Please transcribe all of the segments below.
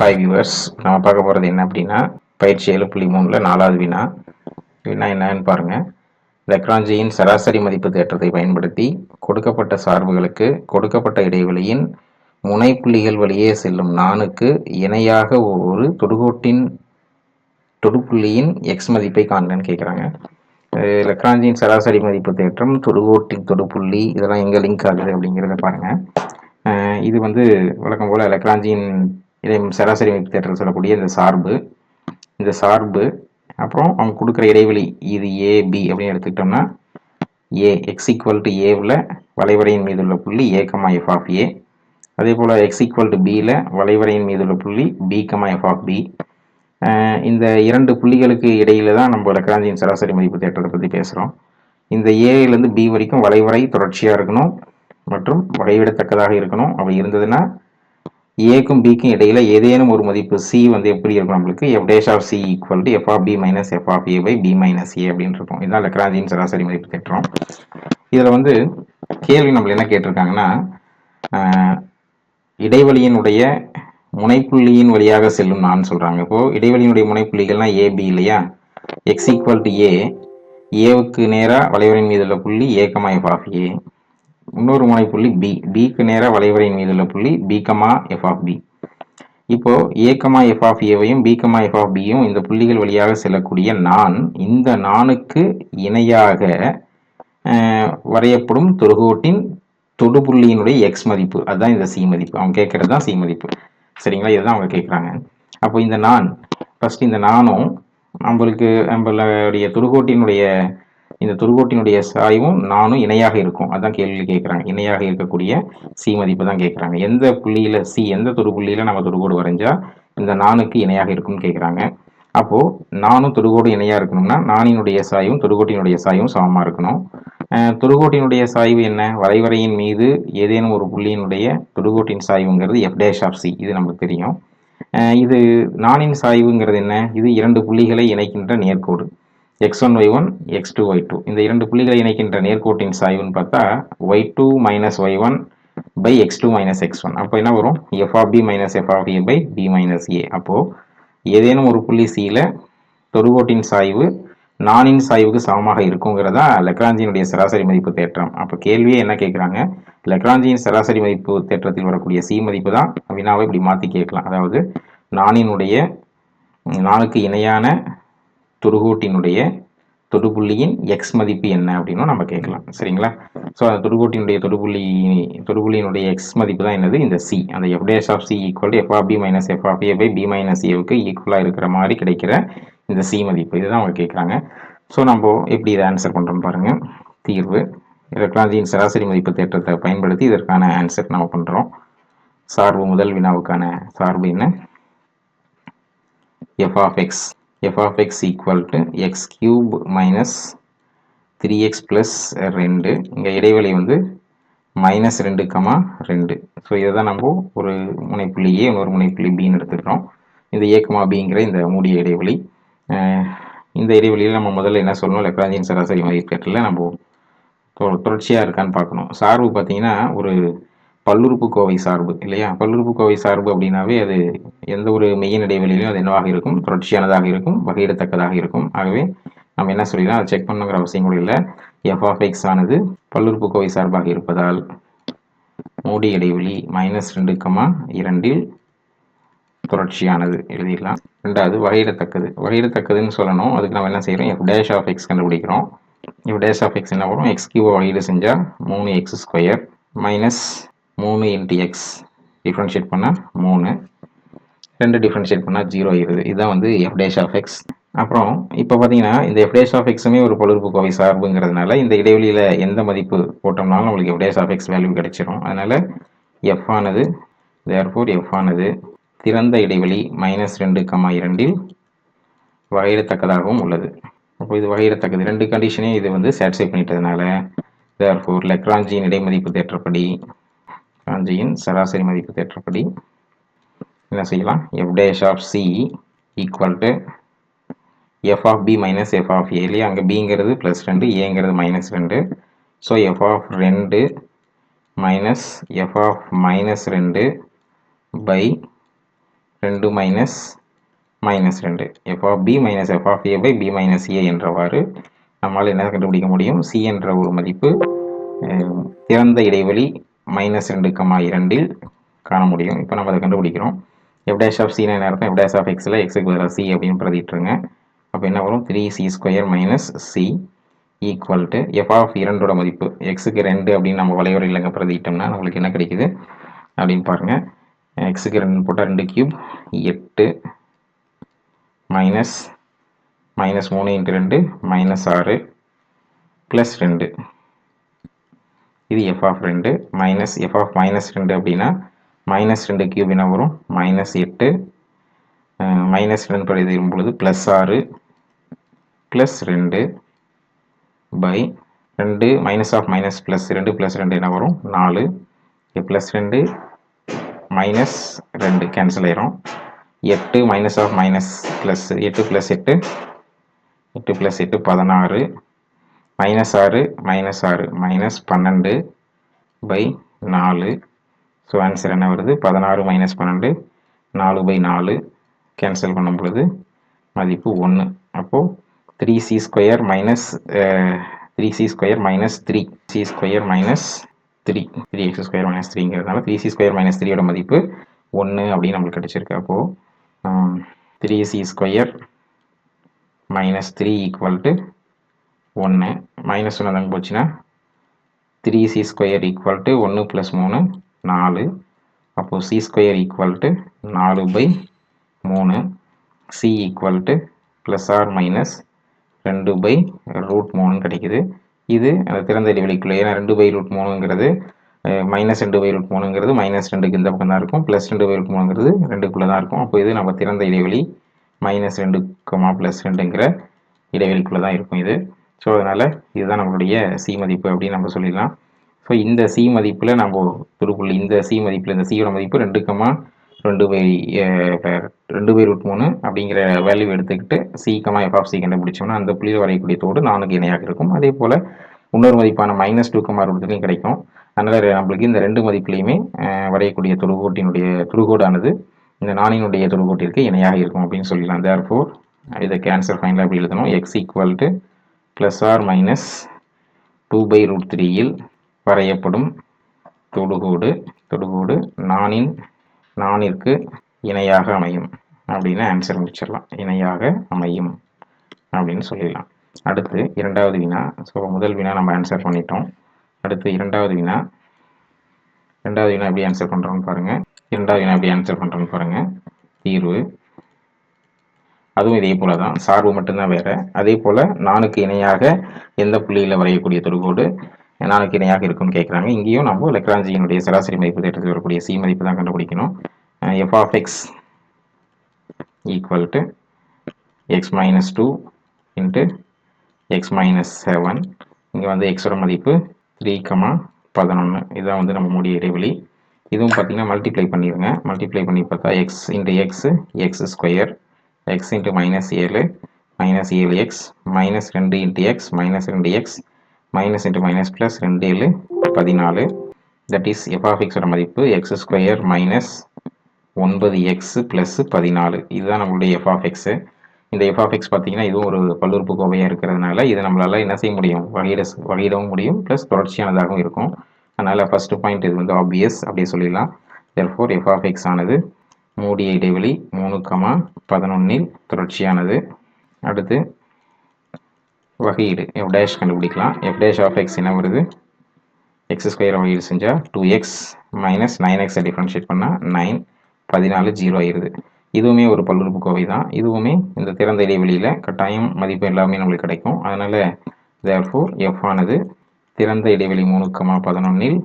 Hi viewers, நம்ம பார்க்க போகிறது என்ன அப்படின்னா பயிற்சி 7.3ல் 4வது வினா. வினா என்னன்னு பாருங்கள். லக்ராஞ்சியின் சராசரி மதிப்பு தேற்றத்தை பயன்படுத்தி கொடுக்கப்பட்ட சார்புகளுக்கு கொடுக்கப்பட்ட இடைவெளியின் முனைப்புள்ளிகள் வழியே செல்லும் நானுக்கு இணையாக ஒரு தொடுப்புள்ளியின் எக்ஸ் மதிப்பை காண்கன்னு கேட்குறாங்க. லக்ராஞ்சியின் சராசரி மதிப்பு தேற்றம், தொடுகோட்டின் தொடுப்புள்ளி, இதெல்லாம் எங்கே லிங்க் ஆகுது அப்படிங்கிறத பாருங்கள். இது வழக்கம் போல் லக்ராஞ்சியின் சராசரி மதிப்பு தேற்றத்தில் சொல்லக்கூடிய இந்த சார்பு அப்புறம் அவங்க கொடுக்குற இடைவெளி இது ஏபி அப்படின்னு எடுத்துக்கிட்டோம்னா ஏ எக்ஸ் ஈக்குவல் டு ஏவில் வளைவரையின் மீது உள்ள புள்ளி ஏ கமா எஃப் ஆஃப் ஏ, அதே போல் எக்ஸ் ஈக்குவல் டு பியில் வளைவரையின் மீது உள்ள புள்ளி B comma F of p. இந்த இரண்டு புள்ளிகளுக்கு இடையில தான் நம்ம லக்ராஞ்சியின் சராசரி மதிப்பு தேற்றத்தை பற்றி பேசுகிறோம். இந்த ஏலேருந்து பி வரைக்கும் வளைவரை தொடர்ச்சியாக இருக்கணும் மற்றும் வகைவிடத்தக்கதாக இருக்கணும். அப்படி இருந்ததுன்னா ஏக்கும் பிக்கும் இடையில ஏதேனும் ஒரு மதிப்பு சி எப்படி இருக்கும், நம்மளுக்கு F dash of C equal to F of B minus F of A by B minus A அப்படின்னு இருக்கும். இதுதான் லக்ராஞ்சியின் சராசரி மதிப்பு தேற்றம். இதில் கேள்வி நம்மள என்ன கேட்டிருக்காங்கன்னா, இடைவெளியினுடைய முனைப்புள்ளியின் வழியாக செல்லும் நான் சொல்கிறாங்க. இப்போது இடைவெளியினுடைய முனைப்புள்ளிகள்லாம் ஏபி இல்லையா, எக்ஸ் ஈக்குவல் டு ஏவுக்கு நேராக வளைவரின் மீது உள்ள புள்ளி A comma F of A, இன்னொரு முனைப்புள்ளி பிக்கு நேராக வளைவரையின் மீது உள்ள புள்ளி B comma F of B. இப்போ ஏ கமா எஃப் ஆஃப் ஏவையும் பி கமா எஃப் ஆஃப் பியும் இந்த புள்ளிகள் வழியாக செல்லக்கூடிய இந்த நானுக்கு இணையாக வரையப்படும் தொடுகோட்டின் தொடுபுள்ளியினுடைய எக்ஸ் மதிப்பு, அதுதான் இந்த சி மதிப்பு. அவங்க கேட்கறது தான் சி மதிப்பு. சரிங்களா, இதுதான் அவங்க கேட்குறாங்க. அப்போ இந்த ஃபர்ஸ்ட் இந்த நானும் நம்மளுடைய தொடுகோட்டினுடைய சாய்வும் நானும் இணையாக இருக்கும். அதான் கேள்வி கேட்குறாங்க. இணையாக இருக்கக்கூடிய சி மதிப்பு தான் கேட்குறாங்க. எந்த புள்ளியில் எந்த தொடுபுள்ளியில் நம்ம தொடுகோடு வரைஞ்சா இந்த நானுக்கு இணையாக இருக்கும்னு கேட்குறாங்க. அப்போது நானும் தொடுகோடு இணையாக இருக்கணும்னா நானினுடைய சாய்வும் தொடுகோட்டினுடைய சாய்வும் சமமாக இருக்கணும். தொடுகோட்டினுடைய சாய்வு என்ன, வளைவரையின் மீது ஏதேனும் ஒரு புள்ளியினுடைய தொடுகோட்டின் சாய்வுங்கிறது எஃப் டேஷ் ஆஃப் சி, இது நமக்கு தெரியும். இது நானின் சாய்வுங்கிறது என்ன, இது இரண்டு புள்ளிகளை இணைக்கின்ற நேர்கோடு x1 y1 x2 y2. இந்த இரண்டு புள்ளிகளை இணைக்கின்ற நேர்கோட்டின் சாய்வுன்னு பார்த்தா y2 minus y1 by x2 minus x1. அப்போ என்ன வரும், F of B minus F of A by B minus A. அப்போது ஏதேனும் ஒரு புள்ளி சியில் தொடுகோட்டின் சாய்வு நானின் சாய்வுக்கு சமமாக இருக்குங்கிறதா லக்ராஞ்சியினுடைய சராசரி மதிப்பு தேற்றம். அப்போ கேள்வியே என்ன கேட்குறாங்க, லக்ராஞ்சியின் சராசரி மதிப்பு தேற்றத்தில் வரக்கூடிய சி மதிப்பு தான் வினாவை இப்படி மாற்றி கேட்கலாம். அதாவது நானுக்கு இணையான தொடுகோட்டினுடைய தொடுபுள்ளியின் எக்ஸ் மதிப்பு என்ன அப்படின்னு நம்ம கேட்கலாம். சரிங்களா, ஸோ அந்த தொடுகோட்டினுடைய தொடுபுள்ளியினுடைய எக்ஸ் மதிப்பு தான் என்னது, இந்த சி. அந்த F dash of C equal to F of B minus F of A by B minus ஏவுக்கு ஈக்குவலாக இருக்கிற மாதிரி கிடைக்கிற இந்த சி மதிப்பு, இதுதான் அவங்க கேட்குறாங்க. ஸோ நம்ம எப்படி இதை ஆன்சர் பண்ணுறோம் பாருங்கள். தீர்வு, லக்ராஞ்சியின் சராசரி மதிப்பு தேற்றத்தை பயன்படுத்தி இதற்கான ஆன்சர் நம்ம பண்ணுறோம். சார்பு, முதல் வினாவுக்கான சார்பு என்ன, f of x equal to x cube minus 3x plus 2. இங்கே இடைவெளி மைனஸ் 2,2. ஸோ இதை தான் நம்ம ஒரு முனைப்புள்ளி ஏ இன்னொரு முனைப்புள்ளி பின்னு எடுத்துக்கிறோம். இந்த ஏ கமா பிங்கிற இந்த மூடிய இடைவெளி. இந்த இடைவெளியில் நம்ம முதல்ல என்ன சொல்லணும், லக்ராஞ்சியின் சராசரி மதிப்பு தேற்றத்தில் நம்ம தொடர்ச்சியாக இருக்கான்னு பார்க்கணும். சார்பு பார்த்தீங்கன்னா ஒரு பல்லுறுப்புக்கோவை சார்பு இல்லையா. பல்லுறுப்புக்கோவை சார்பு அப்படின்னாவே அது எந்த ஒரு மெய்யின் இடைவெளியிலும் அது என்னவாக இருக்கும், தொடர்ச்சியானதாக இருக்கும், வகையிடத்தக்கதாக இருக்கும். ஆகவே நம்ம என்ன சொல்லிடலாம், அதை செக் பண்ணுங்கிற அவசியம் கூட இல்லை. எஃப் ஆஃப் எக்ஸ் ஆனது பல்லுறுப்புக்கோவை சார்பாக இருப்பதால் மூடிய இடைவெளி -2,2 தொடர்ச்சியானது எழுதிடலாம். ரெண்டாவது வகையிடத்தக்கதுன்னு சொல்லணும். அதுக்கு நம்ம என்ன செய்கிறோம், எஃப் டேஷ் ஆஃப் எக்ஸ் கண்டுபிடிக்கிறோம். எஃப் டேஷ் ஆஃப் எக்ஸ் என்ன வரும், எக்ஸ் கியூவை வகையீடு செஞ்சால் 3x² minus 3 into X differentiate பண்ணால் 3, 2 டிஃப்ரென்ஷியேட் பண்ணால் 0 ஆகிடுது. இதுதான் எஃப் டேஷ் ஆஃப் எக்ஸ். அப்புறம் இப்போ பார்த்தீங்கன்னா இந்த எஃப் டேஷ் ஆஃப் எக்ஸுமே ஒரு பல்லுறுப்புக்கோவை சார்புங்கிறதுனால இந்த இடைவெளியில் எந்த மதிப்பு போட்டோம்னாலும் நம்மளுக்கு F dash of x value கிடைச்சிடும். அதனால் எஃப் ஆனது திறந்த இடைவெளி -2,2 வகையிடத்தக்கதாகவும் உள்ளது. அப்போ இது வகையிடத்தக்கது, ரெண்டு கண்டிஷனையும் இது சாட்டிஸ்ஃபை பண்ணிட்டதுனால தேர்ஃபோர் லக்ராஞ்சியின் இடைமதிப்பு தேற்றப்படி, லக்ராஞ்சியின் சராசரி மதிப்பு தேற்றப்படி என்ன செய்யலாம், F dash of C equal to F of B minus F of A இல்லையா. அங்கே பிங்கிறது +2, ஏங்கிறது -2. So F of 2 minus F of -2 by 2 minus minus 2 f of b minus f of a by b minus a என்றவாறு நம்மால் என்ன கண்டுபிடிக்க முடியும்? c என்ற ஒரு மதிப்பு திறந்த இடைவெளி -2, 2இல் காண முடியும். இப்போ நம்ம அதை கண்டுபிடிக்கிறோம். f dash of c என்ன அர்த்தம்? f dash of xல xக்கு பதிலாக c அப்படின்னு பிரதிட்டுருங்க. அப்போ என்ன வரும்? 3c² minus c equal to f of 2ஓட மதிப்பு xக்கு 2 அப்படின்னு நம்ம வளைவரையில் இங்கே பிரதிட்டோம்னா நம்மளுக்கு என்ன கிடைக்குது அப்படின்னு பாருங்கள். xக்கு 2 போட்டால் 2 கியூப் 8 மைனஸ் 3 × 2 -6 ப்ளஸ் 2 இது f of 2 minus f of -2 அப்படின்னா -2 கியூப் என்ன வரும்? -8 -2 பிரதியிடும் பொழுது +6 plus 2 by 2 minus of minus plus 2 plus 2 என்ன வரும்? 4 ப்ளஸ் 2 மைனஸ் 2 கேன்சல் ஆயிரும். 8 minus of minus plus 8 plus 8 8 plus 8 16 -6 -6 -12 by 4. So answer என்ன வருது? 16 - 12 4/4 கேன்சல் பண்ணும் பொழுது மதிப்பு 1. அப்போது 3c² minus 3c² minus 3 c² minus 3 3x² minus 3ங்கிறதுனால 3c² மைனஸ் 3ஓட மதிப்பு 1 அப்படின்னு நம்மளுக்கு கிடைச்சிருக்கு. அப்போது 3c² minus 3 equal to 1 minus 1 அங்கே போச்சுன்னா 3c² ஈக்குவல் டு 1 + 3 4. அப்போது c² equal to 4/3 c equal to plus or minus 2/√3 கிடைக்குது. இது அந்த திறந்த இடைவெளிக்குள்ளே, ஏன்னா 2/√3ங்கிறது -2/√3ங்கிறது -2க்கு இந்த பக்கம் தான் இருக்கும், +2/√3ங்கிறது 2க்குள்ளே தான் இருக்கும். அப்போ இது நம்ம திறந்த இடைவெளி -2, +2ங்கிற இடைவெளிக்குள்ளே தான் இருக்கும் இது. ஸோ அதனால் இதுதான் நம்மளுடைய சி மதிப்பு அப்படின்னு நம்ம சொல்லிடலாம். ஸோ இந்த சி மதிப்பில் நம்ம துருப்புள்ளி இந்த சி மதிப்பில் இந்த சியோட மதிப்பு 2,2/√3 அப்படிங்கிற வேல்யூ எடுத்துக்கிட்டு f of c கண்டுபிடிச்சோம்னா அந்த புள்ளியில் வரையக்கூடிய தோடு 4க்கு இணையாக இருக்கும். அதே போல் இன்னொரு மதிப்பான -2,√3 கிடைக்கும். அதனால் நம்மளுக்கு இந்த 2 மதிப்புலையுமே வரையக்கூடிய தொடுகோடானது இந்த 4னுடைய தொடுகோட்டிற்கு இணையாக இருக்கும் அப்படின்னு சொல்லலாம். தேர்ஃபோர் இதை கேன்சல் ஃபைனலாக எப்படி எழுதணும்? x equal to plus or minus 2/√3இல் வரையப்படும் தொடுகோடு 4ற்கு இணையாக அமையும் அப்படின்னு ஆன்சர் முடிச்சிடலாம். இணையாக அமையும் அப்படின்னு சொல்லிடலாம். அடுத்து இரண்டாவது வினா. ஸோ முதல் வினா நம்ம ஆன்சர் பண்ணிட்டோம். அடுத்து இரண்டாவது வினா எப்படி ஆன்சர் பண்ணுறோன்னு பாருங்கள். தீர்வு அதுவும் இதே போல தான், சார்பு மட்டும்தான் வேறு. அதே போல் 4க்கு இணையாக எந்த புள்ளியில் வரையக்கூடிய தொடுகோடு 4க்கு இணையாக இருக்குன்னு கேட்குறாங்க. இங்கேயும் நம்ம லெக்ராஞ்சியினுடைய சராசரி மதிப்பு தேற்றத்தில் வரக்கூடிய சி மதிப்பு தான் கண்டுபிடிக்கணும். f of x equal to x - 2 into x - 7. இங்கே வந்து எக்ஸோட மதிப்பு 3,11. இதுதான் வந்து நம்ம மூடிய இடைவெளி. இதுவும் பார்த்தீங்கன்னா மல்டிப்ளை பண்ணிடுங்க. மல்டிப்ளை பண்ணி பார்த்தா x × x x², x × -7 -7x, -2 × x -2x, -× plus 2 14. That is f of x ஓட மதிப்பு x² -9x + 14. இதுதான் நம்மளுடைய f of x. இந்த f of x பார்த்தீங்கன்னா இதுவும் ஒரு பல்லுறுப்புக்கோவையாக இருக்கிறதுனால இதை நம்மளால் என்ன செய்ய முடியும்? வகையிடவும் முடியும், ப்ளஸ் தொடர்ச்சியானதாகவும் இருக்கும். அதனால் ஃபஸ்ட்டு பாயிண்ட் இது வந்து ஆப்வியஸ் அப்படியே சொல்லிடலாம். therefore f of x ஆனது மூடிய இடைவெளி 3,11இல் தொடர்ச்சியானது. அடுத்து வகையீடு f dash கண்டுபிடிக்கலாம். f dash of x என்ன வருது? x² வகையீடு செஞ்சால் 2x - 9x டிஃபரன்ஷியேட் பண்ணால் 9 14 0 ஆயிடுது. இதுவுமே ஒரு பல்லுறுப்புக்கோவை தான். இதுவுமே இந்த திறந்த இடைவெளியில் கட்டாயம் மதிப்பு எல்லாமே நம்மளுக்கு கிடைக்கும். அதனால் therefore f ஆனது திறந்த இடைவெளி 3,11இல்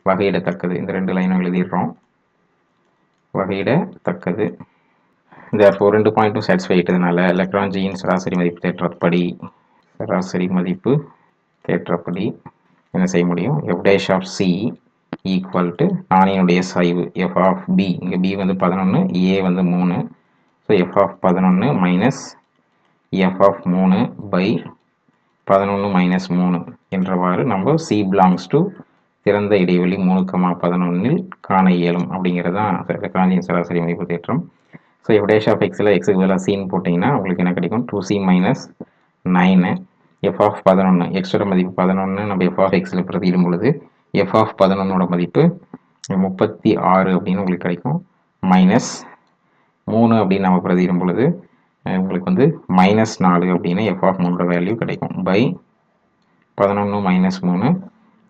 வகையிடத்தக்கது. இந்த 2 லைனும் எழுதிடுறோம். வகையிடத்தக்கது. therefore 2 பாயிண்ட்டும் சாட்டிஸ்ஃபை ஆகிட்டதுனால லெக்ராஞ்சியின் சராசரி மதிப்பு தேற்றப்படி என்ன செய்ய முடியும்? f dash of c equal to 4னுடைய சாய்வு f of b, இங்கே b வந்து 11, a வந்து 3. So f of 11 minus f of 3/11 - 3 என்றவாறு நம்ம c belongs to திறந்த இடைவெளி 3,11 காண இயலும் அப்படிங்கிறது தான் லக்ராஞ்சியன் சராசரி மதிப்பு தேற்றம். ஸோ இப்போ டேஷ் ஆஃப் எக்ஸில் எக்ஸுக்கு பதிலாக சின்னு போட்டிங்கன்னா உங்களுக்கு என்ன கிடைக்கும் 2c மைனஸ் 9 எஃப் ஆஃப் 11 எக்ஸோட மதிப்பு 11 நம்ம எஃப் ஆஃப் எக்ஸில் பிரதியிடும் பொழுது எஃப் ஆஃப் 11ஓட மதிப்பு 36 அப்படின்னு உங்களுக்கு கிடைக்கும். மைனஸ் 3 அப்படின்னு நம்ம பிரதியிடும் பொழுது உங்களுக்கு வந்து -4 அப்படின்னு எஃப் ஆஃப் 3 வேல்யூ கிடைக்கும். By 11 minus 3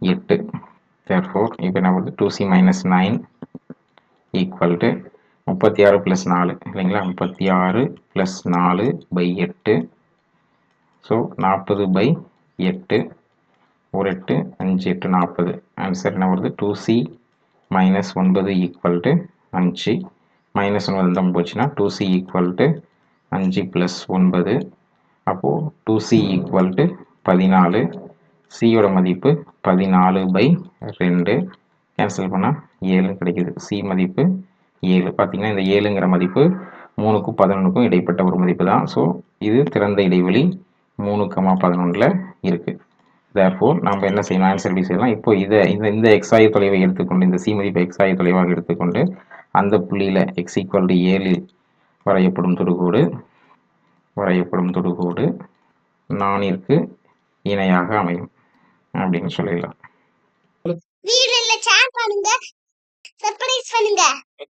8. தேர்ஃபோர் இப்போ என்ன வருது 2c மைனஸ் 9 ஈக்குவல் டு 36 + 4 இல்லைங்களா, 36 + 4 பை 8. ஸோ 40/8 ஒரு 8 5 8 40. ஆன்சர் என்ன வருது 2c minus 9 equal to 5. Minus 9 தான் போச்சுன்னா 2c ஈக்குவல் டு 5 + 9. அப்போது 2c ஈக்குவல் டு 14. சியோட மதிப்பு 14/2. கேன்சல் பண்ணால் 7 கிடைக்குது. சி மதிப்பு 7. பார்த்தீங்கன்னா இந்த 7ங்கிற மதிப்பு 3க்கும் 11க்கும் இடைப்பட்ட ஒரு மதிப்பு தான். ஸோ இது திறந்த இடைவெளி 3,11 இருக்குது. தேர்ஃபோர் நம்ம என்ன செய்யணும், ஆன்சர் எப்படி செய்யலாம், இப்போ இந்த எக்ஸ் ஆயத்தொலைவை எடுத்துக்கொண்டு இந்த சி மதிப்பை எக்ஸ் ஆயத்தொலைவாக எடுத்துக்கொண்டு அந்த புள்ளியில் எக்ஸ் ஈக்குவல் டு 7 வரையப்படும் தொடுகோடு நானிற்கு இணையாக அமையும் அப்படின்னு சொல்லிடலாம்.